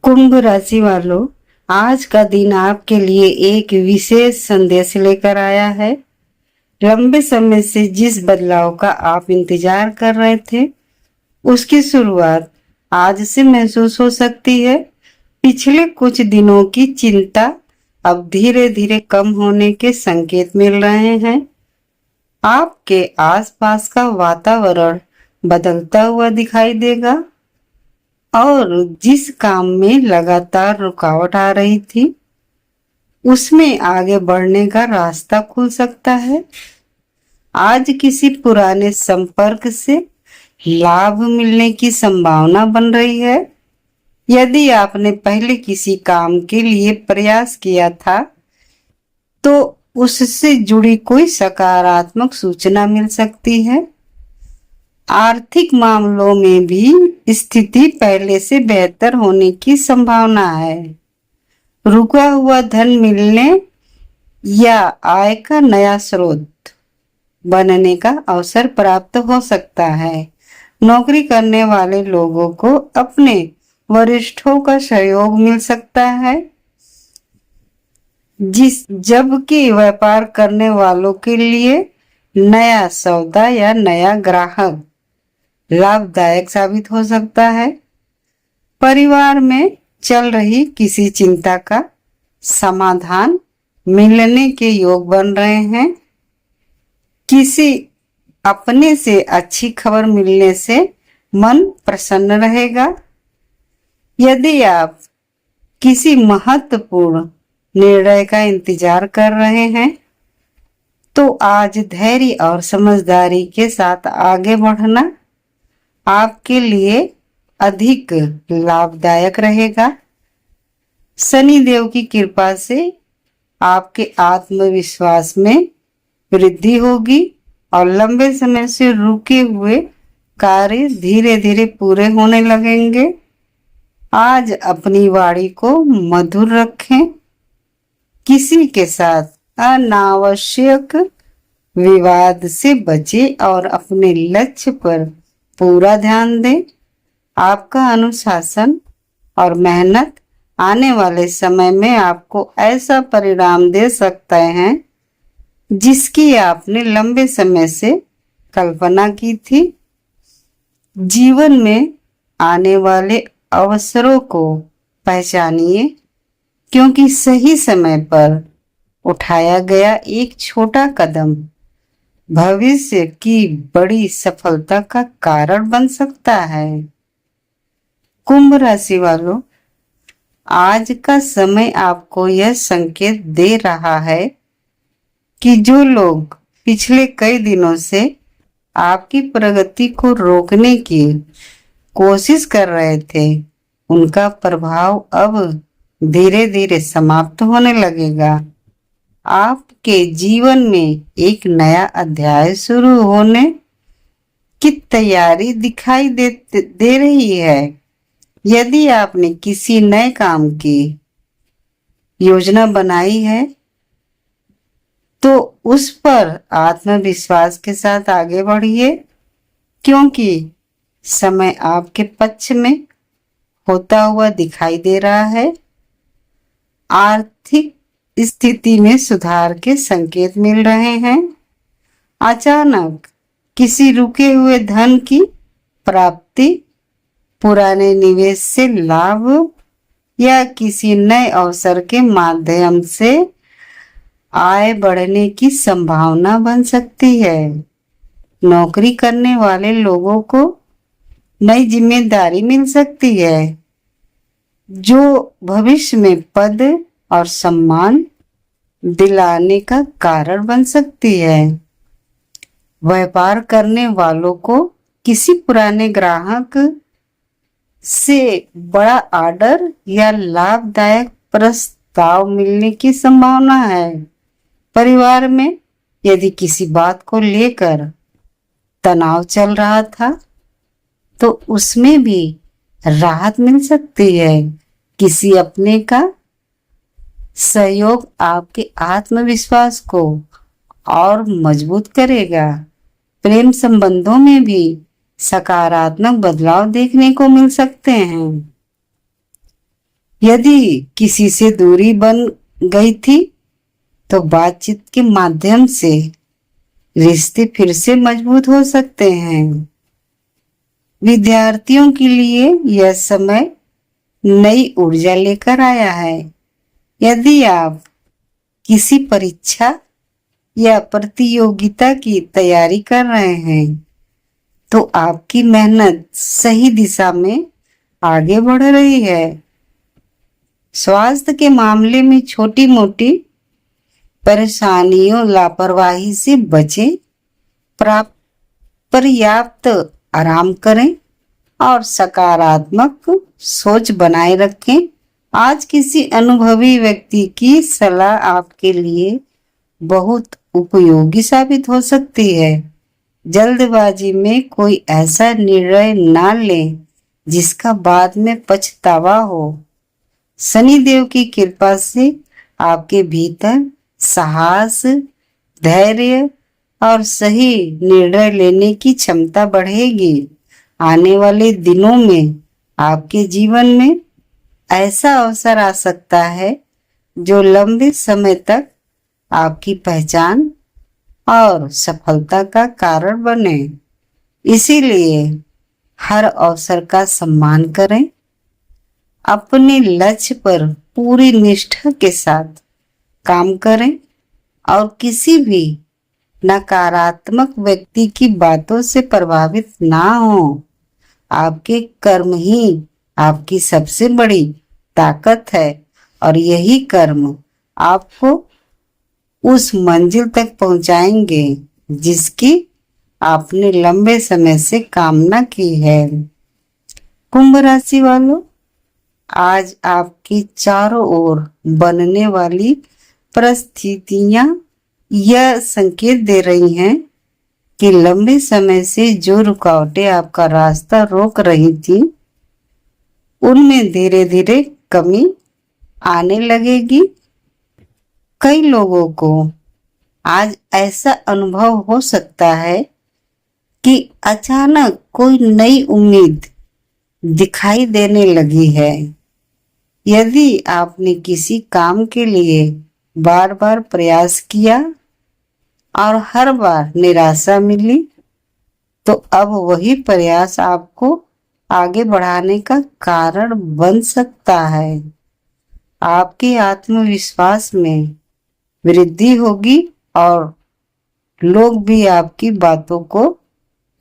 कुंभ राशि वालों, आज का दिन आपके लिए एक विशेष संदेश लेकर आया है। लंबे समय से जिस बदलाव का आप इंतजार कर रहे थे, उसकी शुरुआत आज से महसूस हो सकती है। पिछले कुछ दिनों की चिंता अब धीरे धीरे कम होने के संकेत मिल रहे हैं। आपके आसपास का वातावरण बदलता हुआ दिखाई देगा और जिस काम में लगातार रुकावट आ रही थी, उसमें आगे बढ़ने का रास्ता खुल सकता है। आज किसी पुराने संपर्क से लाभ मिलने की संभावना बन रही है। यदि आपने पहले किसी काम के लिए प्रयास किया था, तो उससे जुड़ी कोई सकारात्मक सूचना मिल सकती है। आर्थिक मामलों में भी स्थिति पहले से बेहतर होने की संभावना है। रुका हुआ धन मिलने या आय का नया स्रोत बनने का अवसर प्राप्त हो सकता है। नौकरी करने वाले लोगों को अपने वरिष्ठों का सहयोग मिल सकता है, जबकि व्यापार करने वालों के लिए नया सौदा या नया ग्राहक लाभदायक साबित हो सकता है। परिवार में चल रही किसी चिंता का समाधान मिलने के योग बन रहे हैं। किसी अपने से अच्छी खबर मिलने से मन प्रसन्न रहेगा। यदि आप किसी महत्वपूर्ण निर्णय का इंतजार कर रहे हैं, तो आज धैर्य और समझदारी के साथ आगे बढ़ना आपके लिए अधिक लाभदायक रहेगा। शनि देव की कृपा से आपके आत्मविश्वास में वृद्धि होगी और लंबे समय से रुके हुए कार्य धीरे धीरे पूरे होने लगेंगे। आज अपनी वाणी को मधुर रखें। किसी के साथ अनावश्यक विवाद से बचें और अपने लक्ष्य पर पूरा ध्यान दें। आपका अनुशासन और मेहनत आने वाले समय में आपको ऐसा परिणाम दे सकते हैं जिसकी आपने लंबे समय से कल्पना की थी। जीवन में आने वाले अवसरों को पहचानिए, क्योंकि सही समय पर उठाया गया एक छोटा कदम भविष्य की बड़ी सफलता का कारण बन सकता है। कुंभ राशि वालों, आज का समय आपको यह संकेत दे रहा है कि जो लोग पिछले कई दिनों से आपकी प्रगति को रोकने की कोशिश कर रहे थे, उनका प्रभाव अब धीरे धीरे समाप्त होने लगेगा। आपके जीवन में एक नया अध्याय शुरू होने की तैयारी दिखाई दे रही है। यदि आपने किसी नए काम की योजना बनाई है, तो उस पर आत्मविश्वास के साथ आगे बढ़िए, क्योंकि समय आपके पक्ष में होता हुआ दिखाई दे रहा है। आर्थिक स्थिति में सुधार के संकेत मिल रहे हैं। अचानक किसी रुके हुए धन की प्राप्ति, पुराने निवेश से लाभ या किसी नए अवसर के माध्यम से आय बढ़ने की संभावना बन सकती है। नौकरी करने वाले लोगों को नई जिम्मेदारी मिल सकती है, जो भविष्य में पद और सम्मान दिलाने का कारण बन सकती है। व्यापार करने वालों को किसी पुराने ग्राहक से बड़ा ऑर्डर या लाभदायक प्रस्ताव मिलने की संभावना है। परिवार में यदि किसी बात को लेकर तनाव चल रहा था, तो उसमें भी राहत मिल सकती है। किसी अपने का सहयोग आपके आत्मविश्वास को और मजबूत करेगा। प्रेम संबंधों में भी सकारात्मक बदलाव देखने को मिल सकते हैं। यदि किसी से दूरी बन गई थी तो बातचीत के माध्यम से रिश्ते फिर से मजबूत हो सकते हैं। विद्यार्थियों के लिए यह समय नई ऊर्जा लेकर आया है। यदि आप किसी परीक्षा या प्रतियोगिता की तैयारी कर रहे हैं तो आपकी मेहनत सही दिशा में आगे बढ़ रही है। स्वास्थ्य के मामले में छोटी मोटी परेशानियों लापरवाही से बचें, पर्याप्त आराम करें और सकारात्मक सोच बनाए रखें। आज किसी अनुभवी व्यक्ति की सलाह आपके लिए बहुत उपयोगी साबित हो सकती है। जल्दबाजी में कोई ऐसा निर्णय ना लें जिसका बाद में पछतावा हो। शनिदेव की कृपा से आपके भीतर साहस, धैर्य और सही निर्णय लेने की क्षमता बढ़ेगी। आने वाले दिनों में आपके जीवन में ऐसा अवसर आ सकता है जो लंबे समय तक आपकी पहचान और सफलता का कारण बने। इसीलिए हर अवसर का सम्मान करें, अपने लक्ष्य पर पूरी निष्ठा के साथ काम करें और किसी भी नकारात्मक व्यक्ति की बातों से प्रभावित ना हो। आपके कर्म ही आपकी सबसे बड़ी ताकत है और यही कर्म आपको उस मंजिल तक पहुंचाएंगे जिसकी आपने लंबे समय से कामना की है। कुंभ राशि वालों, आज आपकी चारों ओर बनने वाली परिस्थितियां यह संकेत दे रही हैं कि लंबे समय से जो रुकावटें आपका रास्ता रोक रही थी उनमें धीरे धीरे कमी आने लगेगी। कई लोगों को आज ऐसा अनुभव हो सकता है कि अचानक कोई नई उम्मीद दिखाई देने लगी है। यदि आपने किसी काम के लिए बार बार प्रयास किया और हर बार निराशा मिली तो अब वही प्रयास आपको आगे बढ़ाने का कारण बन सकता है। आपके आत्मविश्वास में वृद्धि होगी और लोग भी आपकी बातों को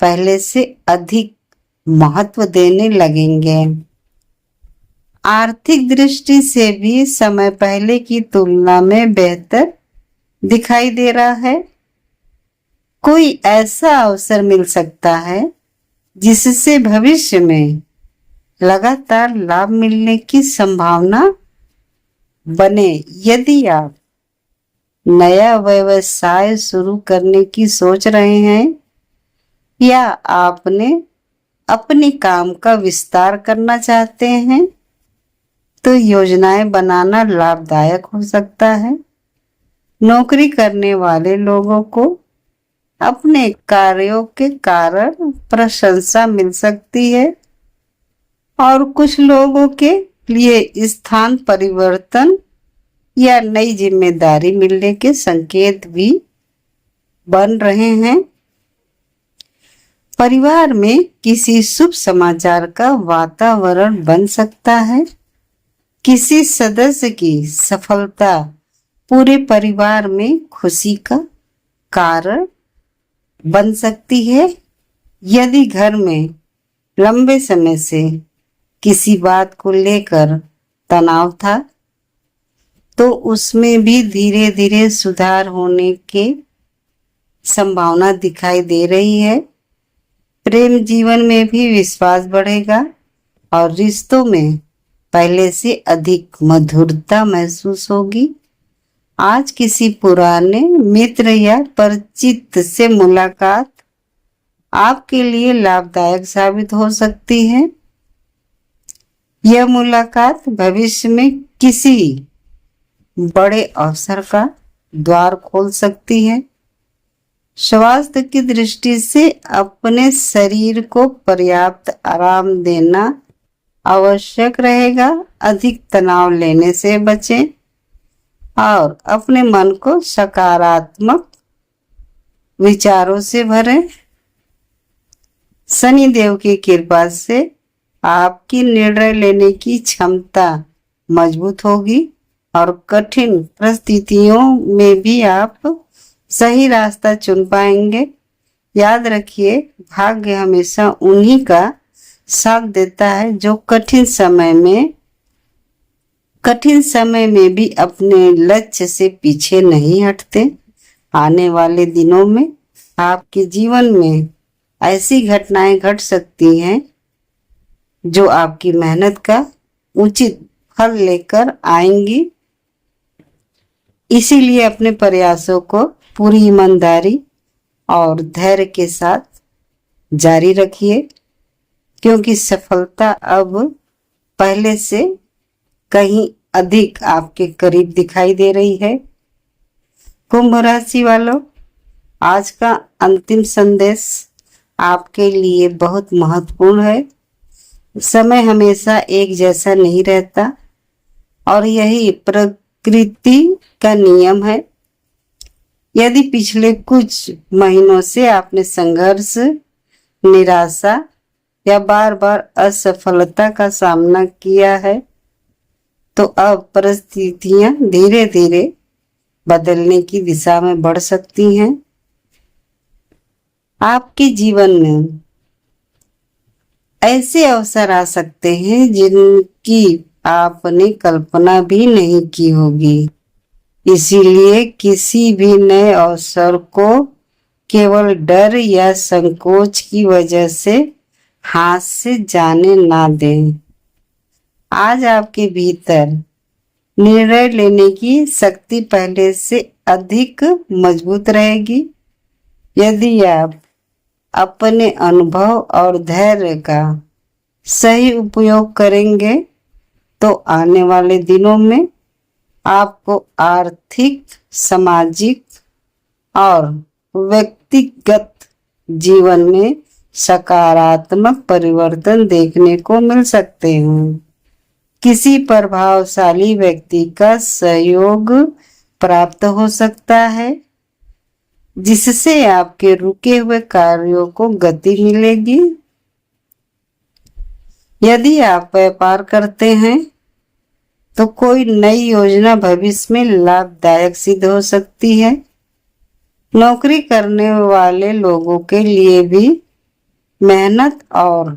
पहले से अधिक महत्व देने लगेंगे। आर्थिक दृष्टि से भी समय पहले की तुलना में बेहतर दिखाई दे रहा है। कोई ऐसा अवसर मिल सकता है जिससे भविष्य में लगातार लाभ मिलने की संभावना बने। यदि आप नया व्यवसाय शुरू करने की सोच रहे हैं या आपने अपने काम का विस्तार करना चाहते हैं तो योजनाएं बनाना लाभदायक हो सकता है। नौकरी करने वाले लोगों को अपने कार्यों के कारण प्रशंसा मिल सकती है और कुछ लोगों के लिए स्थान परिवर्तन या नई जिम्मेदारी मिलने के संकेत भी बन रहे हैं। परिवार में किसी शुभ समाचार का वातावरण बन सकता है। किसी सदस्य की सफलता पूरे परिवार में खुशी का कारण बन सकती है। यदि घर में लंबे समय से किसी बात को लेकर तनाव था तो उसमें भी धीरे धीरे सुधार होने की संभावना दिखाई दे रही है। प्रेम जीवन में भी विश्वास बढ़ेगा और रिश्तों में पहले से अधिक मधुरता महसूस होगी। आज किसी पुराने मित्र या परिचित से मुलाकात आपके लिए लाभदायक साबित हो सकती है। यह मुलाकात भविष्य में किसी बड़े अवसर का द्वार खोल सकती है। स्वास्थ्य की दृष्टि से अपने शरीर को पर्याप्त आराम देना आवश्यक रहेगा। अधिक तनाव लेने से बचें और अपने मन को सकारात्मक विचारों से भरें। शनि देव की कृपा से आपकी निर्णय लेने की क्षमता मजबूत होगी और कठिन परिस्थितियों में भी आप सही रास्ता चुन पाएंगे। याद रखिए, भाग्य हमेशा उन्हीं का साथ देता है जो कठिन समय में भी अपने लक्ष्य से पीछे नहीं हटते। आने वाले दिनों में आपके जीवन में ऐसी घटनाएं घट सकती हैं जो आपकी मेहनत का उचित फल लेकर आएंगी। इसीलिए अपने प्रयासों को पूरी ईमानदारी और धैर्य के साथ जारी रखिए, क्योंकि सफलता अब पहले से कहीं अधिक आपके करीब दिखाई दे रही है। कुंभ राशि वालों, आज का अंतिम संदेश आपके लिए बहुत महत्वपूर्ण है। समय हमेशा एक जैसा नहीं रहता और यही प्रकृति का नियम है। यदि पिछले कुछ महीनों से आपने संघर्ष, निराशा या बार बार असफलता का सामना किया है, तो अब परिस्थितियां धीरे धीरे बदलने की दिशा में बढ़ सकती हैं। आपके जीवन में ऐसे अवसर आ सकते हैं जिनकी आपने कल्पना भी नहीं की होगी। इसीलिए किसी भी नए अवसर को केवल डर या संकोच की वजह से हाथ से जाने ना दें। आज आपके भीतर निर्णय लेने की शक्ति पहले से अधिक मजबूत रहेगी। यदि आप अपने अनुभव और धैर्य का सही उपयोग करेंगे तो आने वाले दिनों में आपको आर्थिक, सामाजिक और व्यक्तिगत जीवन में सकारात्मक परिवर्तन देखने को मिल सकते हैं। किसी प्रभावशाली व्यक्ति का सहयोग प्राप्त हो सकता है, जिससे आपके रुके हुए कार्यों को गति मिलेगी। यदि आप व्यापार करते हैं तो कोई नई योजना भविष्य में लाभदायक सिद्ध हो सकती है। नौकरी करने वाले लोगों के लिए भी मेहनत और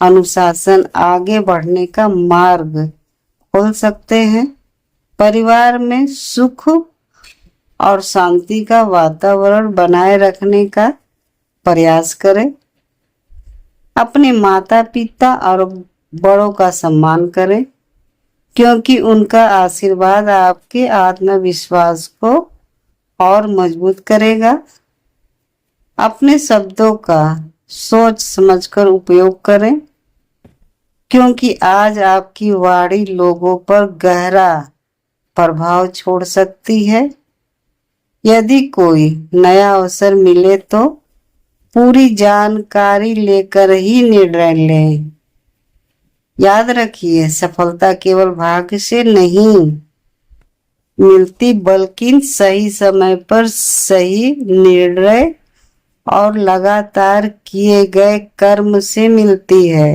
अनुशासन आगे बढ़ने का मार्ग खोल सकते हैं। परिवार में सुख और शांति का वातावरण बनाए रखने का प्रयास करें। अपने माता पिता और बड़ों का सम्मान करें, क्योंकि उनका आशीर्वाद आपके आत्मविश्वास को और मजबूत करेगा। अपने शब्दों का सोच समझकर उपयोग करें, क्योंकि आज आपकी वाणी लोगों पर गहरा प्रभाव छोड़ सकती है। यदि कोई नया अवसर मिले तो पूरी जानकारी लेकर ही निर्णय लें। याद रखिए, सफलता केवल भाग्य से नहीं मिलती, बल्कि सही समय पर सही निर्णय और लगातार किए गए कर्म से मिलती है।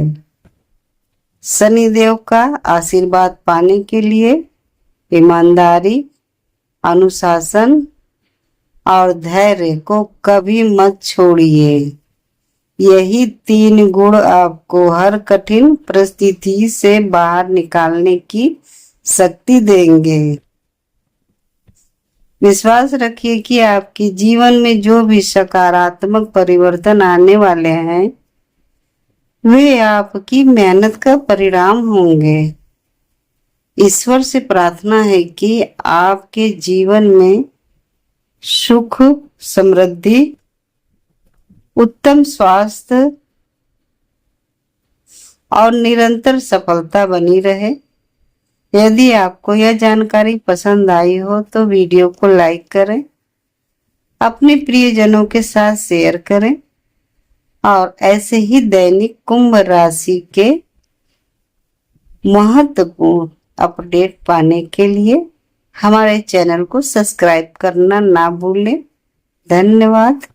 शनिदेव का आशीर्वाद पाने के लिए ईमानदारी, अनुशासन और धैर्य को कभी मत छोड़िए। यही 3 गुण आपको हर कठिन परिस्थिति से बाहर निकालने की शक्ति देंगे। विश्वास रखिए कि आपके जीवन में जो भी सकारात्मक परिवर्तन आने वाले हैं वे आपकी मेहनत का परिणाम होंगे। ईश्वर से प्रार्थना है कि आपके जीवन में सुख, समृद्धि, उत्तम स्वास्थ्य और निरंतर सफलता बनी रहे। यदि आपको यह जानकारी पसंद आई हो तो वीडियो को लाइक करें, अपने प्रियजनों के साथ शेयर करें और ऐसे ही दैनिक कुंभ राशि के महत्वपूर्ण अपडेट पाने के लिए हमारे चैनल को सब्सक्राइब करना ना भूलें। धन्यवाद।